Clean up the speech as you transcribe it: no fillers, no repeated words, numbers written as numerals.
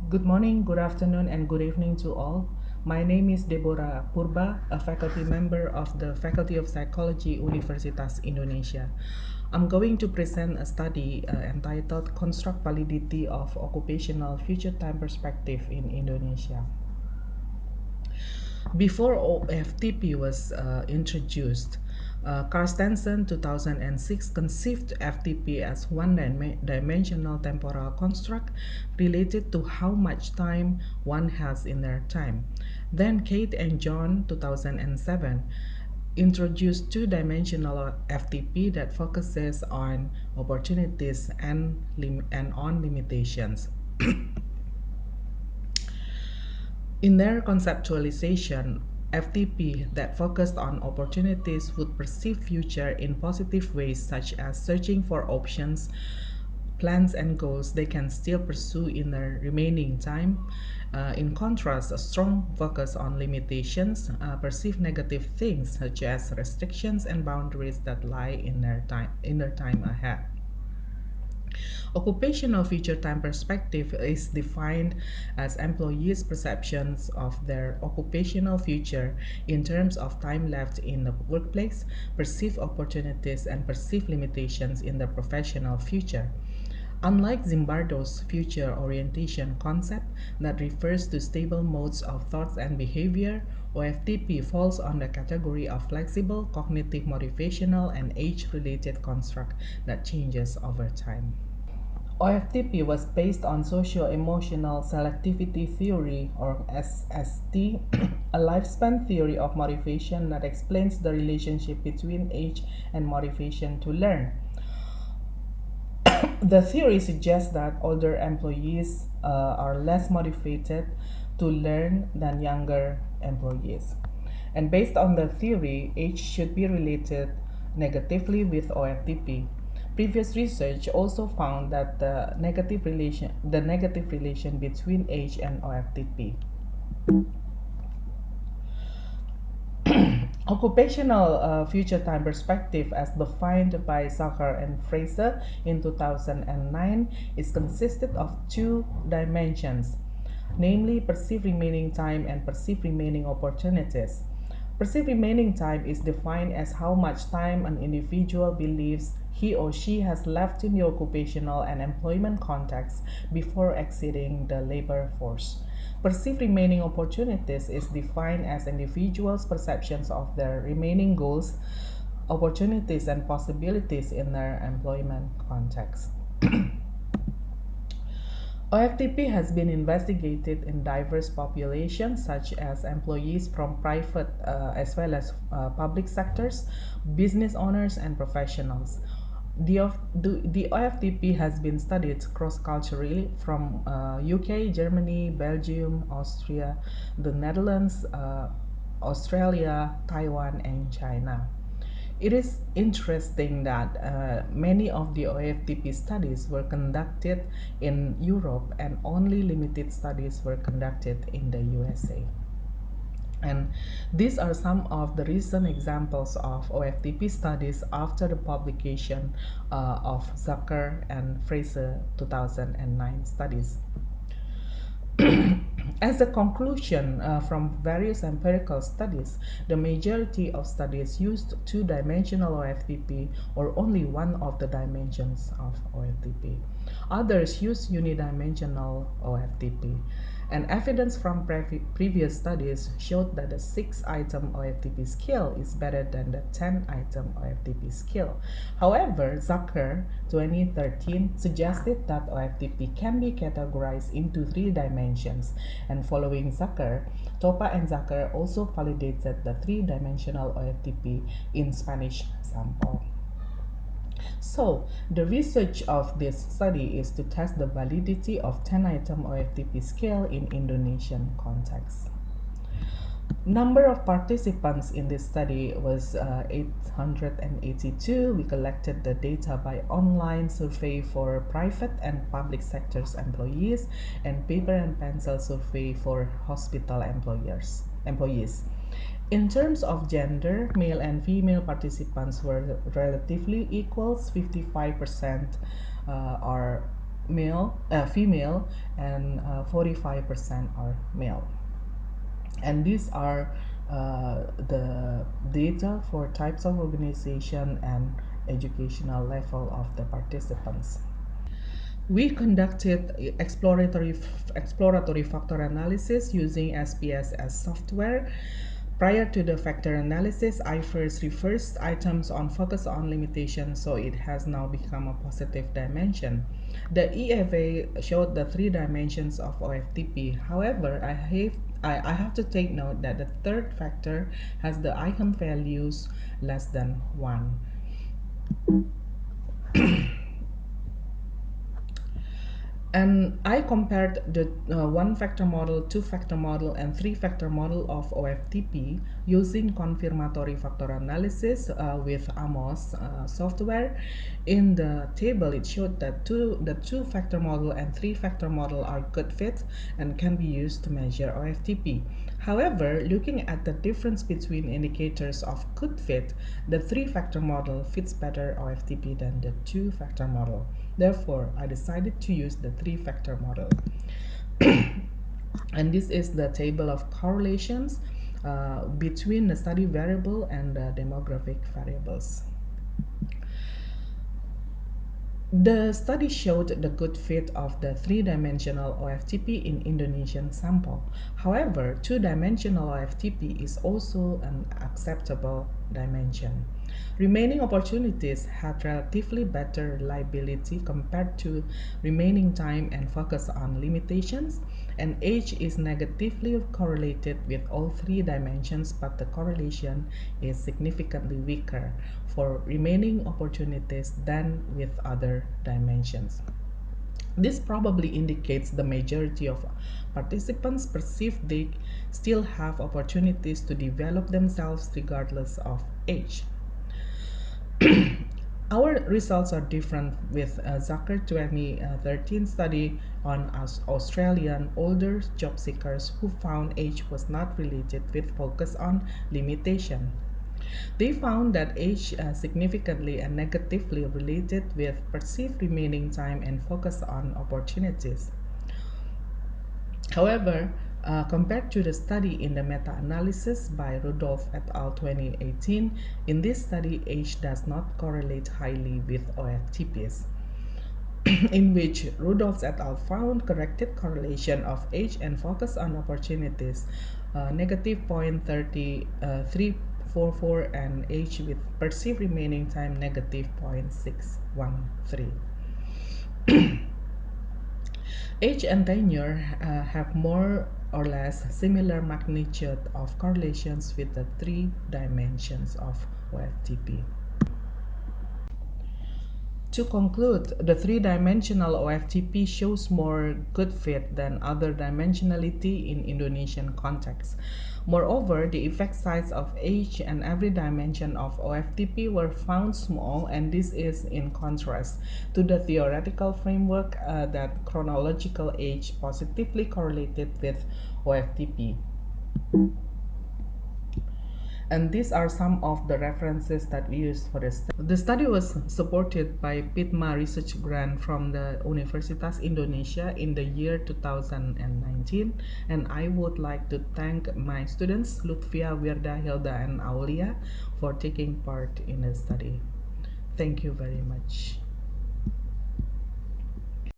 Good morning, good afternoon, and good evening to all. My name is Deborah Purba, a faculty member of the Faculty of Psychology, Universitas Indonesia. I'm going to present a study entitled Construct Validity of Occupational Future Time Perspective in Indonesia. Before OFTP was introduced, Carstensen 2006 conceived FTP as one-dimensional temporal construct related to how much time one has in their time. Then Kate and John 2007 introduced two-dimensional FTP that focuses on opportunities and on limitations. In their conceptualization, FTP that focused on opportunities would perceive future in positive ways such as searching for options, plans and goals they can still pursue in their remaining time. In contrast, a strong focus on limitations perceive negative things such as restrictions and boundaries that lie in their time ahead. Occupational future time perspective is defined as employees' perceptions of their occupational future in terms of time left in the workplace, perceived opportunities, and perceived limitations in the professional future. Unlike Zimbardo's future orientation concept that refers to stable modes of thoughts and behavior, OFTP falls on the category of flexible, cognitive, motivational, and age-related construct that changes over time. OFTP was based on socio-emotional selectivity theory, or SST, a lifespan theory of motivation that explains the relationship between age and motivation to learn. The theory suggests that older employees are less motivated to learn than younger employees. And based on the theory, age should be related negatively with OFTP. Previous research also found that the negative relation between age and OFTP. Occupational future time perspective, as defined by Zucker and Fraser in 2009, is consisted of two dimensions, namely perceived remaining time and perceived remaining opportunities. Perceived remaining time is defined as how much time an individual believes he or she has left in the occupational and employment context before exiting the labor force. Perceived remaining opportunities is defined as individuals' perceptions of their remaining goals, opportunities, and possibilities in their employment context. OFTP has been investigated in diverse populations such as employees from private as well as public sectors, business owners, and professionals. The OFTP has been studied cross-culturally from UK, Germany, Belgium, Austria, the Netherlands, Australia, Taiwan, and China. It is interesting that many of the OFTP studies were conducted in Europe and only limited studies were conducted in the USA. And these are some of the recent examples of OFTP studies after the publication of Zucker and Fraser 2009 studies. As a conclusion from various empirical studies, the majority of studies used two-dimensional OFTP or only one of the dimensions of OFTP. Others use unidimensional OFTP. And evidence from previous studies showed that the 6-item OFTP scale is better than the 10-item OFTP scale. However, Zucker 2013 suggested that OFTP can be categorized into 3 dimensions, and following Zucker, Topa and Zucker also validated the 3-dimensional OFTP in Spanish sample. So, the research of this study is to test the validity of 10-item OFTP scale in Indonesian context. Number of participants in this study was 882. We collected the data by online survey for private and public sectors employees and paper and pencil survey for hospital employees. In terms of gender, male and female participants were relatively equal. 55% are female, and 45% are male. And these are the data for types of organization and educational level of the participants. We conducted exploratory factor analysis using SPSS software. Prior to the factor analysis, I first reversed items on focus on limitation, so it has now become a positive dimension. The EFA showed the 3 dimensions of OFTP. However, I have to take note that the third factor has the eigenvalues less than 1. And I compared the 1-factor model, 2-factor model, and 3-factor model of OFTP using confirmatory factor analysis with AMOS software. In the table, it showed that the 2-factor model and 3-factor model are good fit and can be used to measure OFTP. However, looking at the difference between indicators of good fit, the 3-factor model fits better OFTP than the 2-factor model. Therefore, I decided to use the 3-factor model. And this is the table of correlations between the study variable and the demographic variables. The study showed the good fit of the 3-dimensional OFTP in Indonesian sample. However, 2-dimensional OFTP is also an acceptable dimension. Remaining opportunities had relatively better reliability compared to remaining time and focus on limitations, and age is negatively correlated with all 3 dimensions, but the correlation is significantly weaker for remaining opportunities than with other dimensions. This probably indicates the majority of participants perceive they still have opportunities to develop themselves regardless of age. Our results are different with Zucker 2013 study on Australian older job seekers who found age was not related with focus on limitation. They found that age significantly and negatively related with perceived remaining time and focus on opportunities. However, compared to the study in the meta-analysis by Rudolph et al. 2018, in this study, age does not correlate highly with OFTPs, in which Rudolph et al. Found corrected correlation of age and focus on opportunities, negative 0.3344, and age with perceived remaining time, negative 0.613. Age and tenure have more or less similar magnitude of correlations with the 3 dimensions of OFTP. To conclude, the 3-dimensional OFTP shows more good fit than other dimensionality in Indonesian context. Moreover, the effect size of age and every dimension of OFTP were found small, and this is in contrast to the theoretical framework that chronological age positively correlated with OFTP. And these are some of the references that we used for this study. The study was supported by PITMA research grant from the Universitas Indonesia in the year 2019. And I would like to thank my students, Lutfia, Wirda, Hilda, and Aulia, for taking part in the study. Thank you very much.